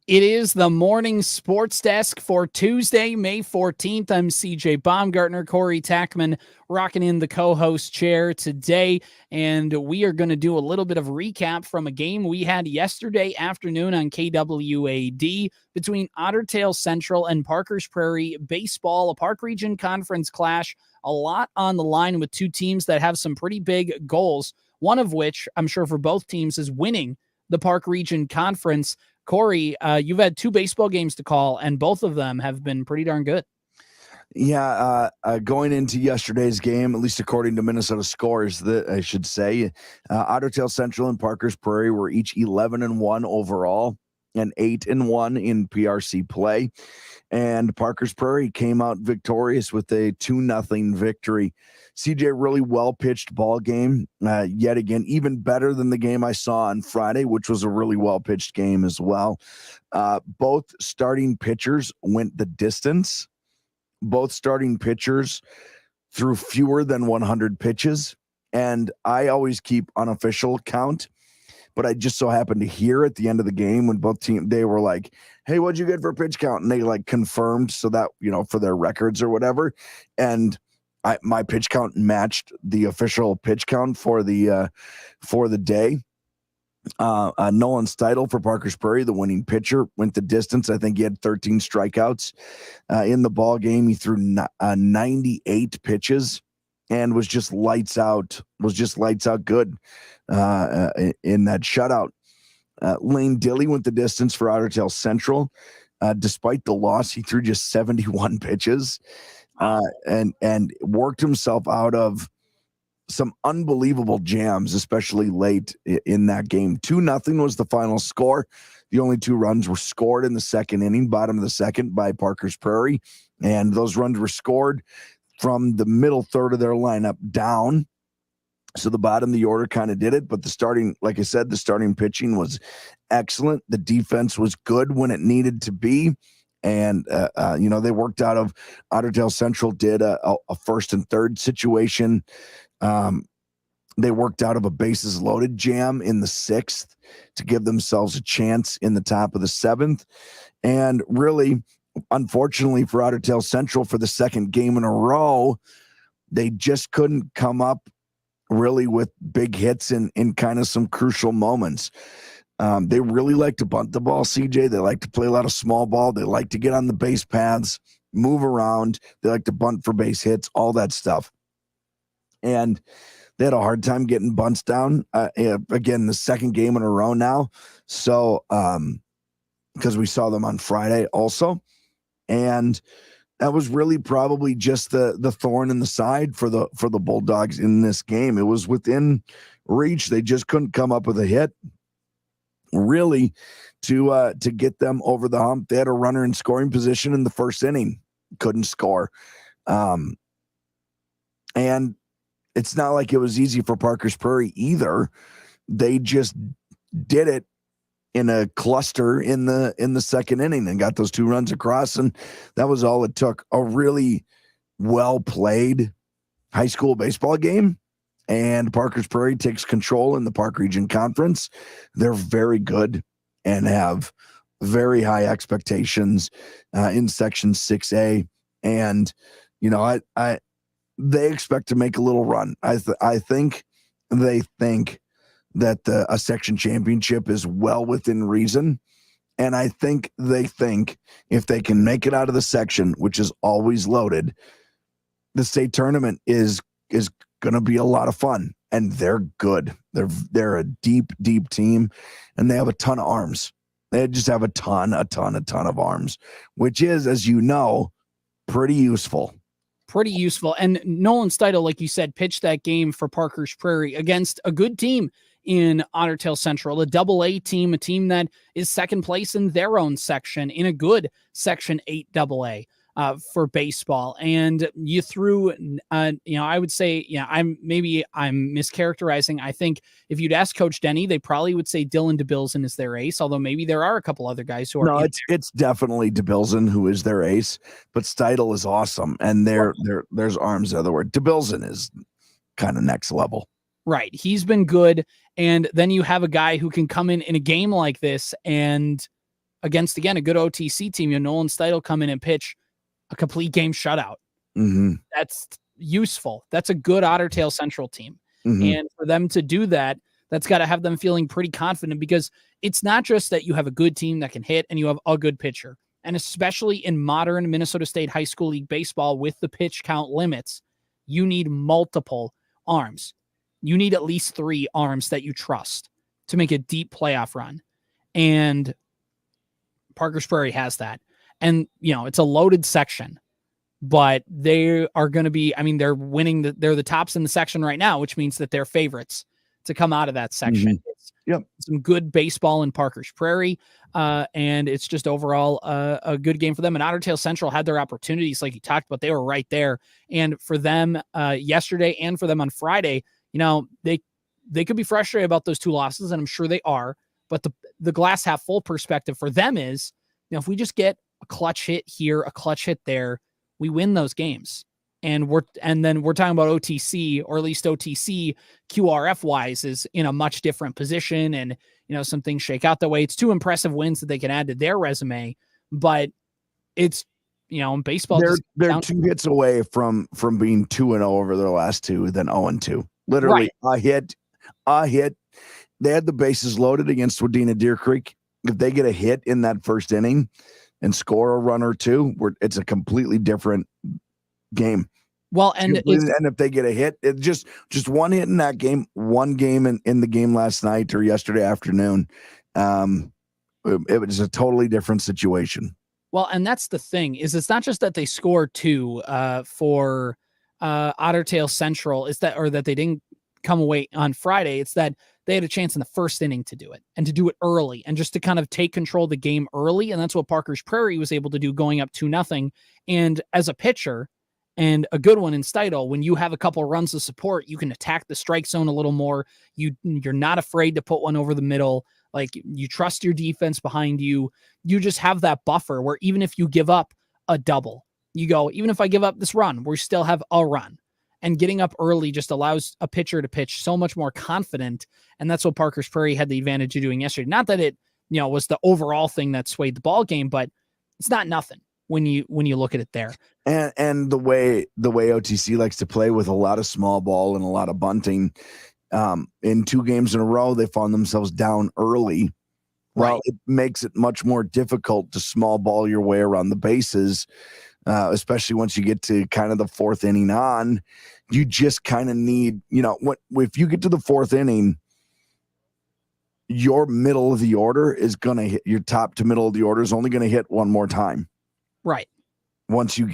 It is the morning sports desk for Tuesday, May 14th. I'm CJ Baumgartner, Corey Tackman rocking in the co-host chair today, and we are going to do a little bit of recap from a game we had yesterday afternoon on KWAD between Otter Tail Central and Parkers Prairie baseball, a Park Region Conference clash, a lot on the line with two teams that have some pretty big goals, one of which I'm sure for both teams is winning the Park Region Conference. Corey, you've had two baseball games to call, and both of them have been pretty darn good. Yeah, going into yesterday's game, at least according to Minnesota scores, I should say, Otter Tail Central and Parkers Prairie were each 11-1 overall and 8-1 in PRC play. And Parkers Prairie came out victorious with a 2-0 victory. CJ, really well-pitched ball game, yet again, even better than the game I saw on Friday, which was a really well-pitched game as well. Both starting pitchers went the distance. Both starting pitchers threw fewer than 100 pitches. And I always keep unofficial count, but I just so happened to hear at the end of the game when both teams, they were like, hey, what'd you get for pitch count? And they like confirmed so that, for their records or whatever. And my pitch count matched the official pitch count for the day. Nolan Steidel for Parkers Prairie, the winning pitcher, went the distance. I think he had 13 strikeouts in the ball game. He threw 98 pitches and was just lights out. Good in that shutout. Lane Dilly went the distance for Otter Tail Central. Despite the loss, he threw just 71 pitches and worked himself out of some unbelievable jams, especially late in that game. 2-0 was the final score. The only two runs were scored in the second inning, bottom of the second, by Parkers Prairie. And those runs were scored from the middle third of their lineup down. So the bottom of the order kind of did it. But the starting pitching was excellent. The defense was good when it needed to be. And, they worked out of Otter Tail Central did a first and third situation. They worked out of a bases loaded jam in the sixth to give themselves a chance in the top of the seventh. And really, unfortunately for Otter Tail Central, for the second game in a row, they just couldn't come up really with big hits in kind of some crucial moments. They really like to bunt the ball, CJ. They like to play a lot of small ball. They like to get on the base paths, move around. They like to bunt for base hits, all that stuff. And they had a hard time getting bunts down. Again, the second game in a row now. So, because we saw them on Friday also. And that was really probably just the thorn in the side for the Bulldogs in this game. It was within reach. They just couldn't come up with a hit, really, to get them over the hump. They had a runner in scoring position in the first inning, couldn't score. And it's not like it was easy for Parkers Prairie either. They just did it in a cluster in the second inning and got those two runs across, and that was all it took. A really well played high school baseball game, and Parkers Prairie takes control in the Park Region Conference. They're very good and have very high expectations in Section 6A, and they expect to make a little run. I think they think that a section championship is well within reason. And I think they think if they can make it out of the section, which is always loaded, the state tournament is going to be a lot of fun. And they're good. They're a deep, deep team, and they have a ton of arms. They just have a ton of arms, which is, as you know, pretty useful. And Nolan Steidel, like you said, pitched that game for Parkers Prairie against a good team in Otter Tail Central, a AA team, a team that is second place in their own section in a good Section 8 AA for baseball. And you threw, I would say, I'm mischaracterizing. I think if you'd ask Coach Denny, they probably would say Dylan DeBilson is their ace, although maybe there are a couple other guys who are. No, it's definitely DeBilson who is their ace, but Steidel is awesome. And there's arms the other word. DeBilson is kind of next level. Right. He's been good. And then you have a guy who can come in a game like this and against, again, a good OTC team. Nolan Stite will come in and pitch a complete game shutout. Mm-hmm. That's useful. That's a good Otter Tail Central team. Mm-hmm. And for them to do that, that's got to have them feeling pretty confident, because it's not just that you have a good team that can hit and you have a good pitcher. And especially in modern Minnesota State High School League baseball with the pitch count limits, you need multiple arms. You need at least 3 arms that you trust to make a deep playoff run. And Parkers Prairie has that. And, it's a loaded section, but they are going to be, they're winning. They're the tops in the section right now, which means that they're favorites to come out of that section. Mm-hmm. It's some good baseball in Parkers Prairie. And it's just overall a good game for them. And Otter Tail Central had their opportunities, like you talked about. They were right there. And for them yesterday and for them on Friday, they could be frustrated about those 2 losses, and I'm sure they are. But the glass half full perspective for them is, if we just get a clutch hit here, a clutch hit there, we win those games. And then we're talking about OTC, or at least OTC QRF wise, is in a much different position, and some things shake out that way. It's 2 impressive wins that they can add to their resume, but it's in baseball, they're 2 hits away from being 2-0 over their last 2, then 0-2. Literally a hit. They had the bases loaded against Wadena Deer Creek. If they get a hit in that first inning and score a run or 2, it's a completely different game. Well, and if they get a hit, it just 1 hit in that game, 1 game in the game last night or yesterday afternoon, it was a totally different situation. Well, and that's the thing, is it's not just that they scored 2 for Otter Tail Central, that they didn't come away on Friday. It's that they had a chance in the first inning to do it, and to do it early, and just to kind of take control of the game early. And that's what Parkers Prairie was able to do, going up 2-0. And as a pitcher, and a good one in Steidel, when you have a couple of runs of support, you can attack the strike zone a little more. You're not afraid to put one over the middle. Like, you trust your defense behind you. You just have that buffer where even if you give up a double, you go, even if I give up this run, we still have a run. And getting up early just allows a pitcher to pitch so much more confident. And that's what Parkers Prairie had the advantage of doing yesterday. Not that it, was the overall thing that swayed the ball game, but it's not nothing when you look at it there. And the way OTC likes to play, with a lot of small ball and a lot of bunting, in 2 games in a row, they found themselves down early. Well, it makes it much more difficult to small ball your way around the bases, especially once you get to kind of the 4th inning on. You just kind of need, if you get to the 4th inning, your middle of the order is going to hit, your top to middle of the order is only going to hit 1 more time. Right. Once you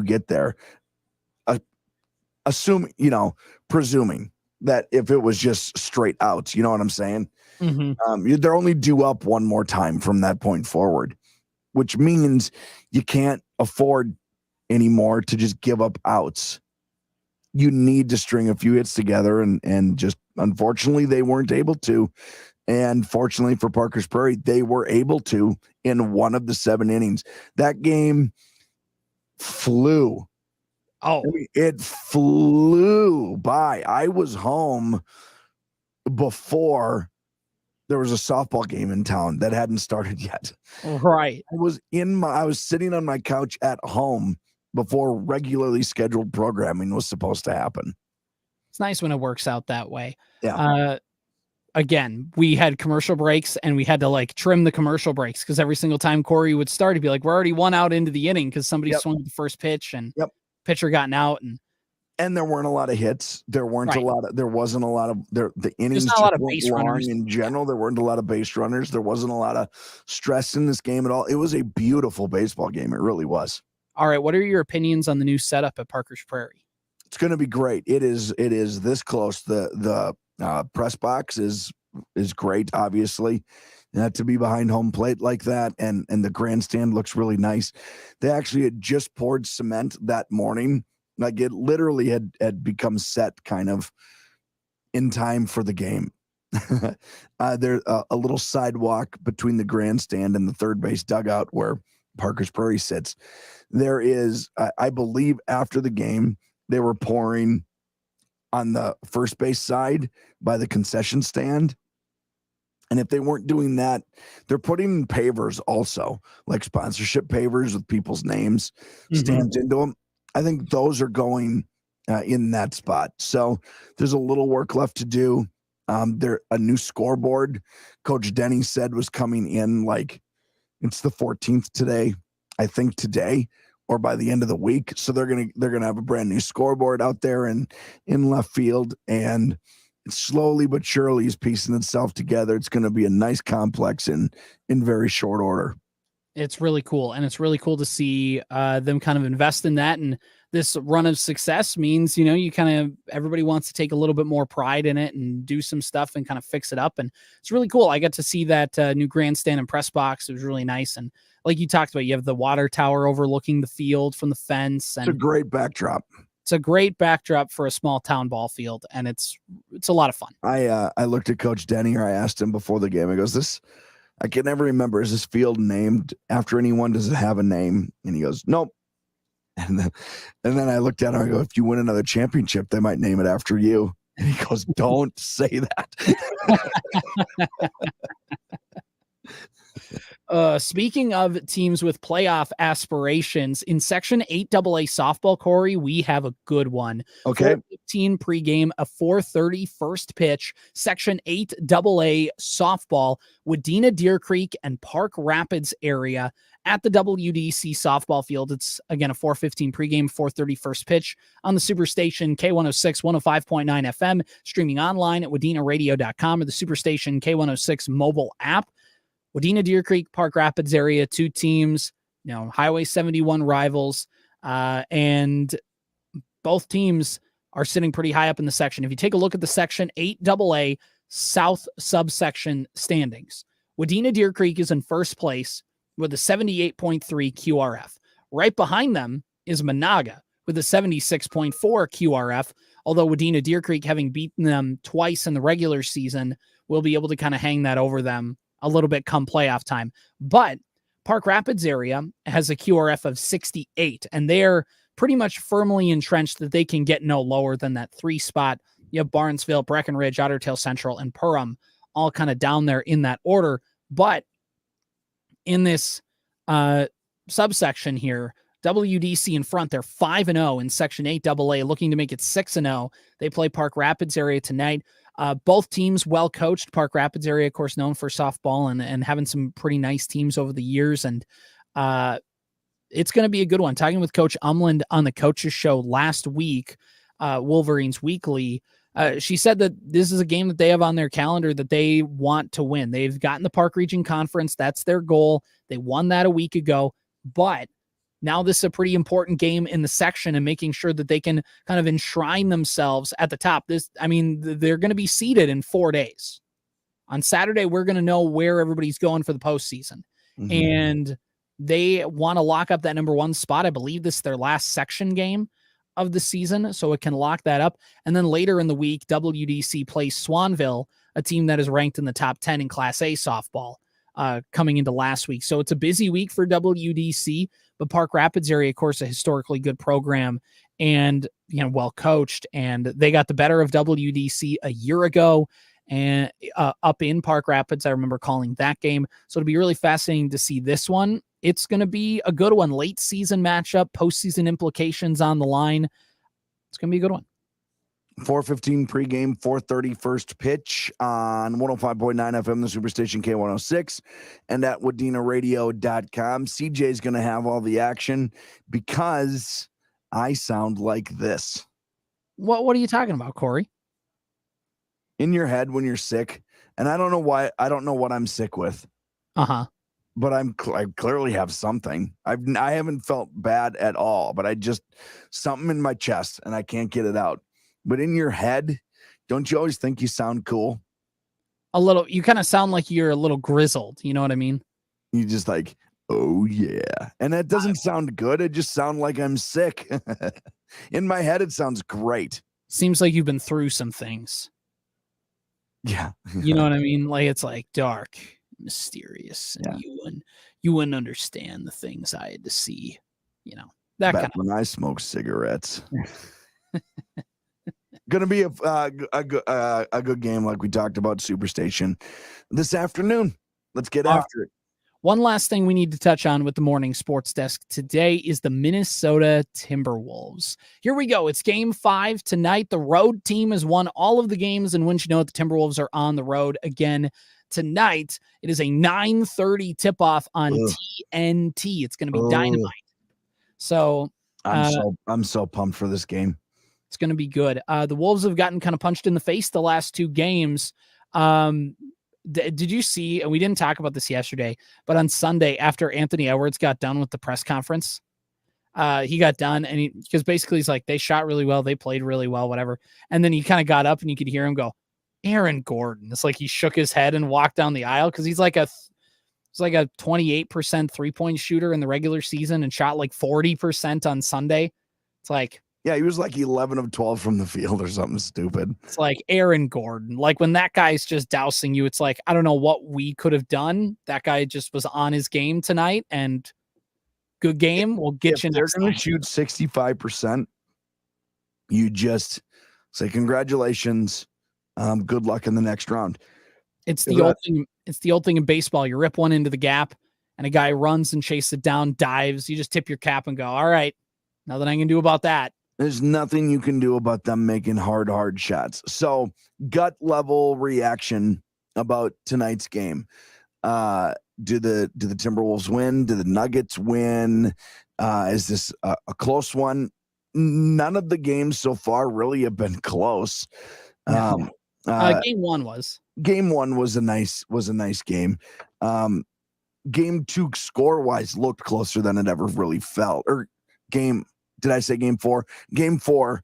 get there, presuming that if it was just straight outs, you know what I'm saying? Mm-hmm. They're only due up 1 more time from that point forward, which means you can't afford anymore to just give up outs. You need to string a few hits together, and just, unfortunately, they weren't able to. And fortunately for Parkers Prairie, they were able to in 1 of the 7 innings. That game flew. It flew by. I was home before there was a softball game in town that hadn't started yet. Right. I was sitting on my couch at home before regularly scheduled programming was supposed to happen. It's nice when it works out that way. Yeah. Again, we had commercial breaks, and we had to trim the commercial breaks, because every single time Corey would start, he'd be like, we're already 1 out into the inning because somebody swung at the first pitch, and pitcher gotten out. And there weren't a lot of hits. There wasn't a lot of the innings. Not a lot of base runners in general. There weren't a lot of base runners. There wasn't a lot of stress in this game at all. It was a beautiful baseball game. It really was. All right. What are your opinions on the new setup at Parkers Prairie? It's going to be great. It is this close. The press box is great, obviously. To be behind home plate like that, and the grandstand looks really nice. They actually had just poured cement that morning. Like, it literally had become set kind of in time for the game. There's a little sidewalk between the grandstand and the third base dugout where Parkers Prairie sits. There is, I believe, after the game, they were pouring on the first base side by the concession stand. And if they weren't doing that, they're putting in pavers also, like sponsorship pavers with people's names stamped into them. I think those are going in that spot. So there's a little work left to do. There a new scoreboard, Coach Denny said, was coming in, like, it's the 14th today, I think today or by the end of the week. So they're gonna have a brand new scoreboard out there in left field, and slowly but surely is piecing itself together. It's going to be a nice complex in very short order. It's really cool. And it's really cool to see them kind of invest in that. And this run of success means, you kind of, everybody wants to take a little bit more pride in it and do some stuff and kind of fix it up. And it's really cool. I got to see that new grandstand and press box. It was really nice. And like you talked about, you have the water tower overlooking the field from the fence. And it's a great backdrop. It's a great backdrop for a small town ball field, and it's a lot of fun. I looked at Coach Denny, or I asked him before the game. I goes, I can never remember. Is this field named after anyone? Does it have a name? And he goes, nope. And then I looked at him. I go, if you win another championship, they might name it after you. And he goes, don't say that. Speaking of teams with playoff aspirations, in Section 8AA softball, Corey, we have a good one. Okay. 4:15 pregame, a 4:30 first pitch. Section 8AA softball, Wadena, Deer Creek, and Park Rapids area at the WDC softball field. It's, again, a 4:15 pregame, 4:30 first pitch on the Superstation K106 105.9 FM, streaming online at WadenaRadio.com or the Superstation K106 mobile app. Wadena, Deer Creek, Park Rapids area, two teams, Highway 71 rivals, and both teams are sitting pretty high up in the section. If you take a look at the Section 8AA South subsection standings, Wadena, Deer Creek is in first place with a 78.3 QRF. Right behind them is Monaga with a 76.4 QRF, although Wadena, Deer Creek, having beaten them twice in the regular season, will be able to kind of hang that over them a little bit come playoff time. But Park Rapids area has a QRF of 68, and they're pretty much firmly entrenched that they can get no lower than that 3 spot. You have Barnesville, Breckenridge, Otter Tail Central, and Perham all kind of down there in that order. But in this subsection here, WDC in front, they're 5-0 in Section 8AA, looking to make it 6-0. They play Park Rapids area tonight. Both teams well coached. Park Rapids area, of course, known for softball and having some pretty nice teams over the years. And it's going to be a good one. Talking with Coach Umland on the coaches show last week, Wolverines Weekly, she said that this is a game that they have on their calendar that they want to win. They've gotten the Park Region Conference. That's their goal. They won that a week ago, but now this is a pretty important game in the section and making sure that they can kind of enshrine themselves at the top. They're going to be seeded in 4 days. On Saturday, we're going to know where everybody's going for the postseason. Mm-hmm. And they want to lock up that number 1 spot. I believe this is their last section game of the season, so it can lock that up. And then later in the week, WDC plays Swanville, a team that is ranked in the top 10 in Class A softball coming into last week. So it's a busy week for WDC, but Park Rapids area, of course, a historically good program and well coached, and they got the better of WDC a year ago and up in Park Rapids. I remember calling that game. So it'll be really fascinating to see this one. It's going to be a good one. Late season matchup, postseason implications on the line. It's going to be a good one. 4:15 pregame, 4:30 first pitch on 105.9 FM, the Superstation K106, and at WadenaRadio.com. CJ's going to have all the action because I sound like this. What are you talking about, Corey? In your head when you're sick, and I don't know why. I don't know what I'm sick with. But I clearly have something. I haven't felt bad at all, but I just something in my chest and I can't get it out. But in your head, don't you always think you sound cool? A little. You kind of sound like you're a little grizzled. You know what I mean? You just like, oh yeah. And that doesn't sound good. It just sounds like I'm sick. In my head, it sounds great. Seems like you've been through some things. Yeah. You know what I mean? Like it's like dark, mysterious, and you wouldn't understand the things I had to see. That back kind of. When I smoked cigarettes. Going to be a good game like we talked about Superstation this afternoon. Let's get after it. One last thing we need to touch on with the morning sports desk today is the Minnesota Timberwolves. Here we go. It's game 5 tonight. The road team has won all of the games, and wouldn't you know it, the Timberwolves are on the road again tonight. It is a 9:30 tip-off on TNT. It's going to be dynamite. So I'm so pumped for this game. It's going to be good. The Wolves have gotten kind of punched in the face the last 2 games. Did you see, and we didn't talk about this yesterday, but on Sunday after Anthony Edwards got done with the press conference, he got done and because basically he's like, they shot really well. They played really well, whatever. And then he kind of got up and you could hear him go, Aaron Gordon. It's like he shook his head and walked down the aisle because he's like a 28% 3-point shooter in the regular season and shot like 40% on Sunday. It's like, yeah, he was like 11 of 12 from the field or something stupid. It's like Aaron Gordon. Like when that guy's just dousing you, it's like, I don't know what we could have done. That guy just was on his game tonight, and good game. We'll get you next time. They're going to shoot 65%. You just say congratulations. Good luck in the next round. It's the old thing. It's the old thing in baseball. You rip one into the gap and a guy runs and chases it down, dives. You just tip your cap and go, all right, nothing I can do about that. There's nothing you can do about them making hard shots. So gut level reaction about tonight's game. Do the Timberwolves win? Do the Nuggets win? Is this a close one? None of the games so far really have been close. Game 1 was. Game 1 was a nice game. Game 2 score wise looked closer than it ever really felt. Did I say game 4? Game 4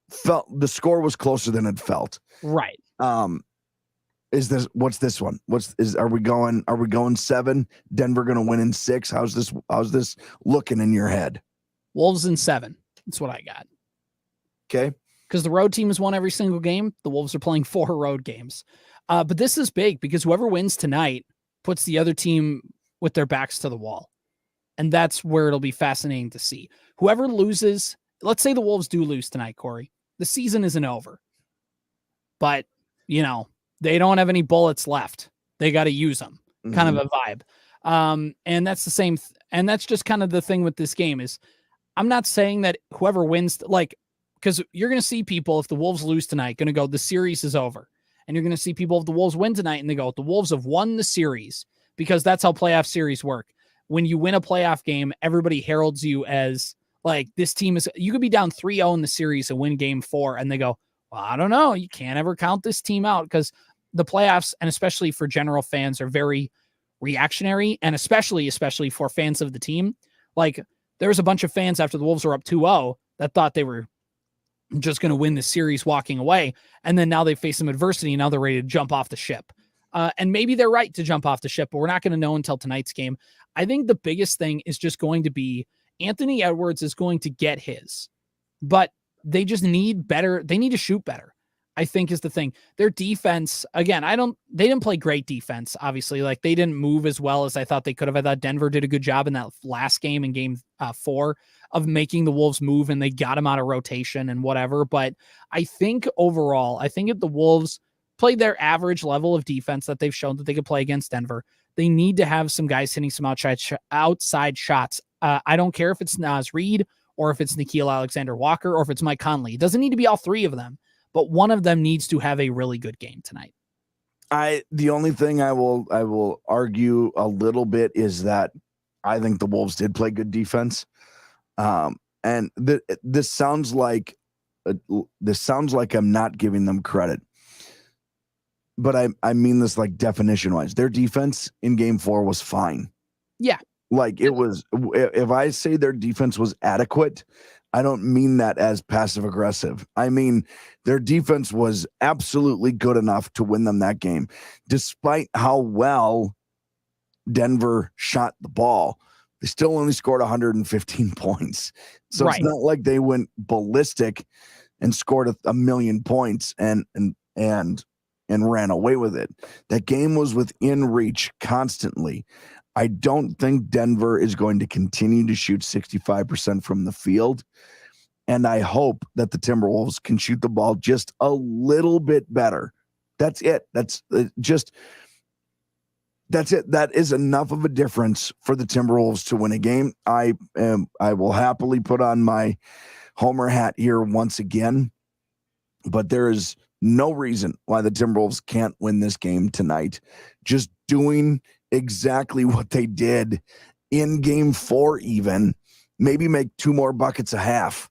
felt the score was closer than it felt. Right. What's this one? Are we going 7? Denver going to win in 6? How's this looking in your head? Wolves in 7. That's what I got. Okay. Because the road team has won every single game. The Wolves are playing 4 road games. But this is big because whoever wins tonight puts the other team with their backs to the wall. And that's where it'll be fascinating to see. Whoever loses, let's say the Wolves do lose tonight, Corey. The season isn't over. But, they don't have any bullets left. They got to use them. Mm-hmm. Kind of a vibe. And that's the same. And that's just kind of the thing with this game is I'm not saying that whoever wins, because you're going to see people, if the Wolves lose tonight, going to go, the series is over. And you're going to see people, if the Wolves win tonight, and they go, the Wolves have won the series, because that's how playoff series work. When you win a playoff game, everybody heralds you as like, this team is, you could be down 3-0 in the series and win game 4. And they go, well, I don't know. You can't ever count this team out, because the playoffs, and especially for general fans, are very reactionary. And especially for fans of the team. Like, there was a bunch of fans after the Wolves were up 2-0 that thought they were just going to win the series walking away. And then now they face some adversity, and now they're ready to jump off the ship. And maybe they're right to jump off the ship, but we're not going to know until tonight's game. I think the biggest thing is just going to be Anthony Edwards is going to get his, but they just need better. They need to shoot better, I think, is the thing. Their defense, again, they didn't play great defense, obviously. Like, they didn't move as well as I thought they could have. I thought Denver did a good job in that last game, in game 4, of making the Wolves move, and they got them out of rotation and whatever. But I think overall, if the Wolves played their average level of defense that they've shown that they could play against Denver, they need to have some guys hitting some outside shots. I don't care if it's Naz Reid or if it's Nickeil Alexander-Walker or if it's Mike Conley. It doesn't need to be all 3 of them, but one of them needs to have a really good game tonight. The only thing I will argue a little bit is that I think the Wolves did play good defense. And this sounds like I'm not giving them credit, but I mean this like definition wise. Their defense in game 4 was fine. Yeah. Like, it was, if I say their defense was adequate, I don't mean that as passive aggressive. I mean, their defense was absolutely good enough to win them that game, despite how well Denver shot the ball. They still only scored 115 points. So It's not like they went ballistic and scored a million points and ran away with it. That game was within reach constantly. I don't think Denver is going to continue to shoot 65% from the field. And I hope that the Timberwolves can shoot the ball just a little bit better. That's it. That's it. That is enough of a difference for the Timberwolves to win a game. I will happily put on my homer hat here once again, but there is no reason why the Timberwolves can't win this game tonight. Just doing exactly what they did in game 4, even maybe make 2 more buckets a half.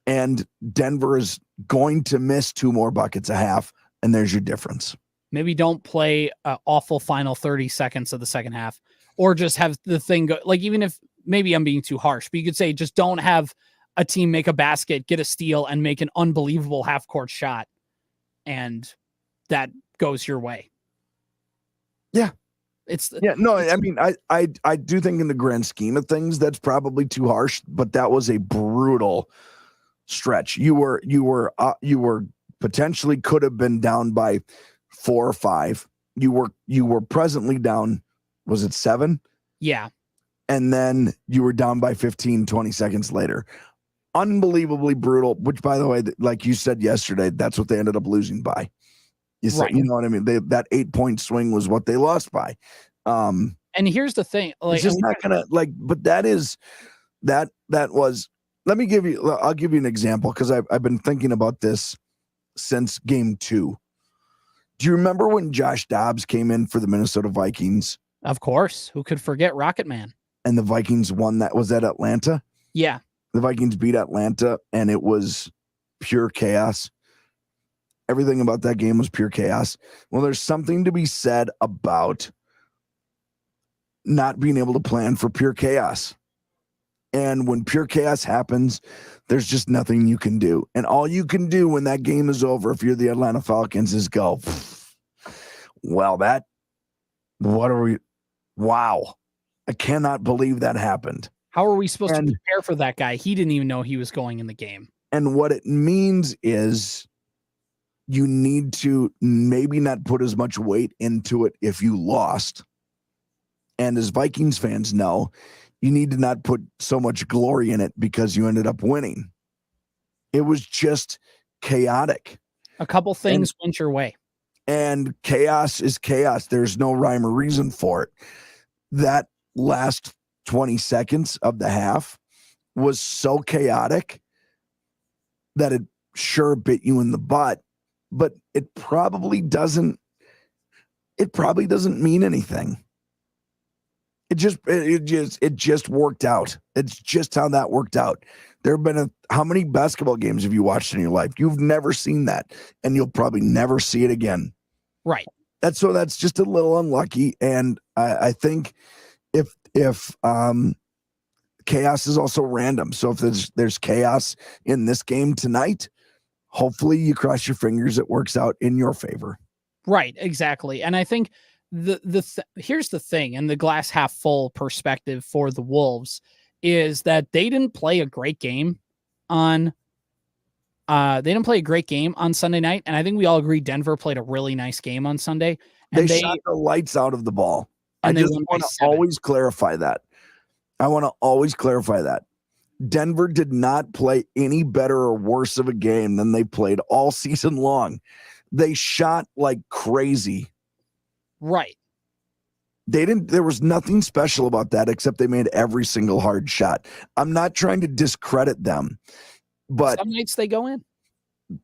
And Denver is going to miss 2 more buckets a half. And there's your difference. Maybe don't play an awful final 30 seconds of the second half, or just have the thing go, like, even if maybe I'm being too harsh, but you could say just don't have a team make a basket, get a steal, and make an unbelievable half court shot. And that goes your way. Yeah. I do think in the grand scheme of things, that's probably too harsh, but that was a brutal stretch. You were potentially could have been down by 4 or 5. You were presently down. Was it 7? Yeah. And then you were down by 15, 20 seconds later. Unbelievably brutal, which, by the way, like you said yesterday, that's what they ended up losing by. Right. You know what I mean? That 8-point swing was what they lost by. And here's the thing, like, it's just not gonna, like, but that was, I'll give you an example, because I've been thinking about this since game 2. Do you remember when Josh Dobbs came in for the Minnesota Vikings? Of course. Who could forget Rocket Man? And the Vikings won that. Was that Atlanta? Yeah. The Vikings beat Atlanta, and it was pure chaos. Everything about that game was pure chaos. Well, there's something to be said about not being able to plan for pure chaos. And when pure chaos happens, there's just nothing you can do. And all you can do when that game is over, if you're the Atlanta Falcons, is go, wow. I cannot believe that happened. How are we supposed to prepare for that guy? He didn't even know he was going in the game. And what it means is you need to maybe not put as much weight into it if you lost. And as Vikings fans know, you need to not put so much glory in it because you ended up winning. It was just chaotic. A couple things went your way. And chaos is chaos. There's no rhyme or reason for it. That last 20 seconds of the half was so chaotic that it sure bit you in the butt, but it probably doesn't mean anything. It just worked out. It's just how that worked out. There have been how many basketball games have you watched in your life? You've never seen that, and you'll probably never see it again. Right. That's just a little unlucky. And I think if chaos is also random. So if there's chaos in this game tonight, hopefully you cross your fingers it works out in your favor. Right, exactly. And I think here's the thing, and the glass half full perspective for the Wolves is that they didn't play a great game on Sunday night, and I think we all agree Denver played a really nice game on Sunday. And they shot the lights out of the ball. And I just want to always clarify that. Denver did not play any better or worse of a game than they played all season long. They shot like crazy. Right. There was nothing special about that except they made every single hard shot. I'm not trying to discredit them, but some nights they go in.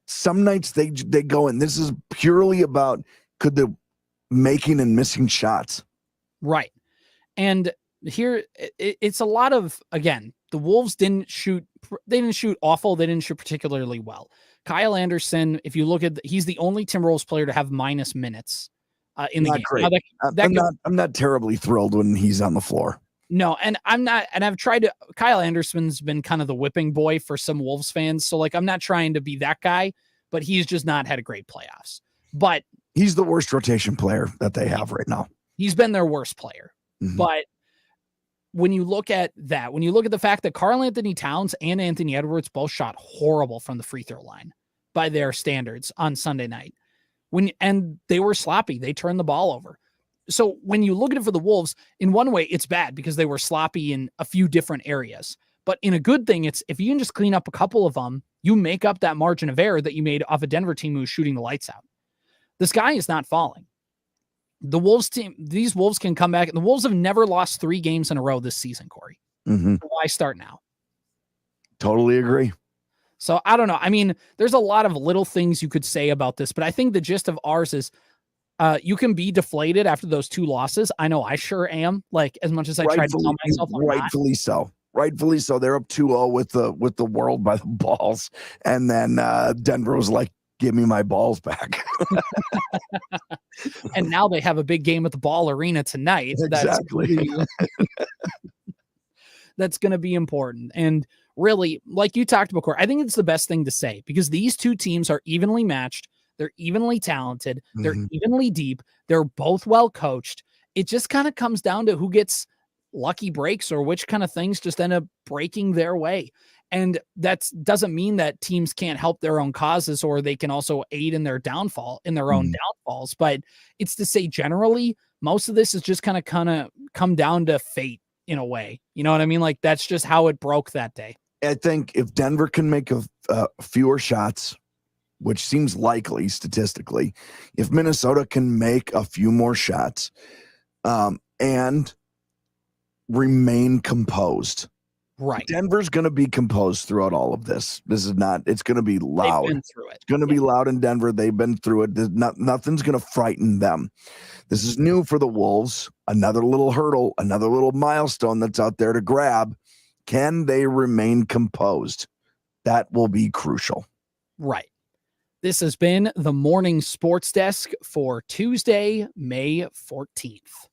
Some nights they go in. This is purely about the making and missing shots. Right. And here it's a lot of, again, the Wolves didn't shoot awful. They didn't shoot particularly well. Kyle Anderson, if you look at, he's the only Timberwolves player to have minus minutes in the game. Great. I'm not terribly thrilled when he's on the floor. No, and I'm not, and I've tried to, Kyle Anderson's been kind of the whipping boy for some Wolves fans. So like, I'm not trying to be that guy, but he's just not had a great playoffs. But he's the worst rotation player that they have right now. He's been their worst player. Mm-hmm. But when you look at the fact that Karl Anthony Towns and Anthony Edwards both shot horrible from the free throw line by their standards on Sunday night, and they were sloppy, they turned the ball over. So when you look at it for the Wolves, in one way, it's bad because they were sloppy in a few different areas. But in a good thing, it's if you can just clean up a couple of them, you make up that margin of error that you made off a Denver team who was shooting the lights out. The sky is not falling. The Wolves team, these Wolves can come back. The Wolves have never lost 3 games in a row this season, Corey. Mm-hmm. So why start now? Totally agree. So I don't know. I mean, there's a lot of little things you could say about this, but I think the gist of ours is you can be deflated after those 2 losses. I know I sure am. Like, as much as I try to tell myself, rightfully so. Rightfully so. They're up 2-0 with the world by the balls, and then Denver was like, "Give me my balls back." And now they have a big game at the Ball Arena tonight. Exactly. That's going to be important. And really, like you talked about, Corey, I think it's the best thing to say because these 2 teams are evenly matched. They're evenly talented. They're evenly deep. They're both well coached. It just kind of comes down to who gets lucky breaks or which kind of things just end up breaking their way. And that doesn't mean that teams can't help their own causes or they can also aid in their downfall, in their own downfalls. But it's to say generally, most of this is just kind of come down to fate in a way. You know what I mean? Like that's just how it broke that day. I think if Denver can make fewer shots, which seems likely statistically, if Minnesota can make a few more shots and remain composed. Right. Denver's going to be composed throughout all of this. This is not, it's going to be loud. They've been through it. It's going to be loud in Denver. They've been through it. Nothing's going to frighten them. This is new for the Wolves. Another little hurdle, another little milestone that's out there to grab. Can they remain composed? That will be crucial. Right. This has been the Morning Sports Desk for Tuesday, May 14th.